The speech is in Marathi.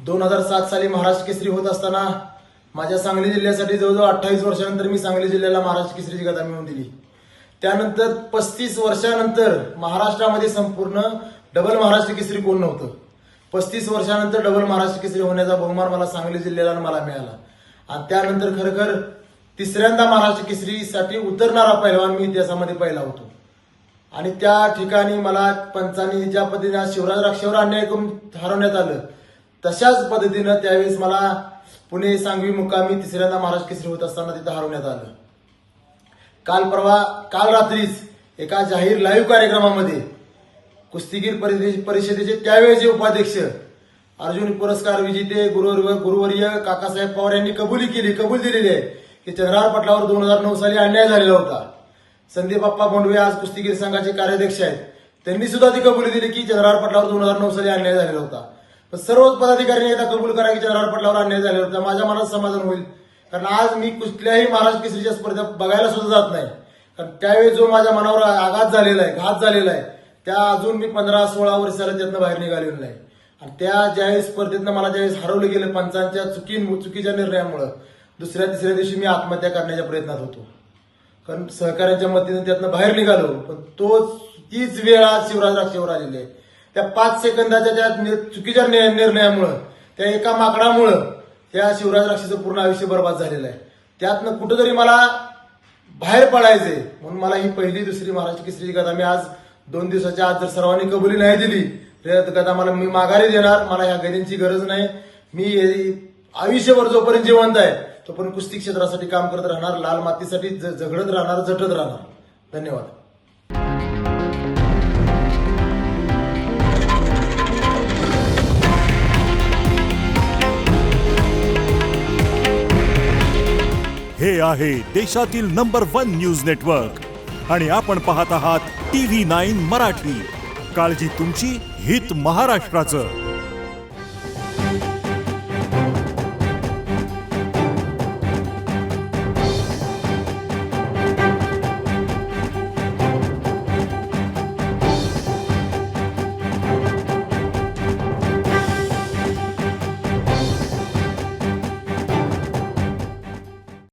2007 साली महाराष्ट्र केसरी होत असताना माझ्या सांगली जिल्ह्यासाठी जवळजवळ 28 वर्षानंतर मी सांगली जिल्ह्याला महाराष्ट्र केसरीची गदा मिळवून दिली। त्यानंतर 35 वर्षानंतर महाराष्ट्रामध्ये संपूर्ण डबल महाराष्ट्र केसरी कोण नव्हतं। 35 वर्षानंतर डबल महाराष्ट्र केसरी होण्याचा बहुमान मला सांगली जिल्ह्याला मला मिळाला आणि त्यानंतर खरखर तिसऱ्यांदा महाराष्ट्र केसरीसाठी उतरणारा पहिलवान मी इतिहासामध्ये पहिला होतो। आणि त्या ठिकाणी मला पंचांनी ज्या पद्धतीने आज शिवराज राक्षेवर अन्याय करून हरवण्यात आलं तशाच पद्धतीनं त्यावेळेस मला पुणे सांगवी मुक्कामी तिसऱ्यांदा महाराष्ट्र केसरी होत असताना तिथं हरवण्यात आलं। काल रात्रीच एका जाहीर लाईव्ह कार्यक्रमामध्ये कुस्तीगीर परिषदेचे त्यावेळेचे उपाध्यक्ष अर्जुन पुरस्कार विजेते गुरुवर्य काकासाहेब पवार यांनी कबूल दिलेली आहे की चंद्रहार पटलावर 2009 साली अन्याय झालेला होता। संदीप बाप्पा बोंडवे आज कुस्तीगीर संघाचे कार्याध्यक्ष आहेत, त्यांनी सुद्धा ती कबुली दिली की चंद्रहार पटलावर 2009 साली अन्याय झालेला होता। पण सर्व पदाधिकाऱ्यांनी एकदा कबूल करा की चंद्रहार पटलावर अन्याय झालेला होता, माझ्या मनात समाधान होईल। कारण आज मी कुठल्याही महाराष्ट्र केसरीच्या स्पर्धा बघायला सुद्धा जात नाही, कारण त्यावेळी जो माझ्या मनावर आघात झालेला आहे, घात झालेला आहे, त्या अजून मी 15-16 वर्षाला त्यातनं बाहेर निघालेलो नाही। आणि त्या ज्यावेळेस स्पर्धेतनं मला ज्यावेळेस हरवलं गेलं पंचांच्या चुकीच्या निर्णयामुळे दुसऱ्या तिसऱ्या दिवशी मी आत्महत्या करण्याच्या प्रयत्नात होतो, कारण सहकार्यांच्या मदतीने त्यातनं बाहेर निघालो। पण तीच वेळ आज शिवराज राक्षेवर आलेली आहे। त्या 5 सेकंदाच्या त्या चुकीच्या निर्णयामुळे त्या एका माकडामुळे त्या शिवराज राक्षेचं पूर्ण आयुष्य बर्बाद झालेलं आहे। त्यातनं कुठंतरी मला बाहेर पडायचंय म्हणून मला ही पहिली दुसरी महाराष्ट्र केसरीची गदा मी आज 2 दिवसाच्या आज जर सर्वांनी कबुली नाही दिली तर गदा मी माघारी देणार। मला ह्या गदींची गरज नाही। मी आयुष्यभर जोपर्यंत जिवंत आहे तोपर्यंत कुस्ती क्षेत्रासाठी काम करत राहणार, लाल मातीसाठी झगडत राहणार, झटत राहणार। धन्यवाद। हे आहे देशातील नंबर 1 न्यूज नेटवर्क आणि आपण पाहत आहात TV9 मराठी। काळजी तुमची, हित महाराष्ट्राचं।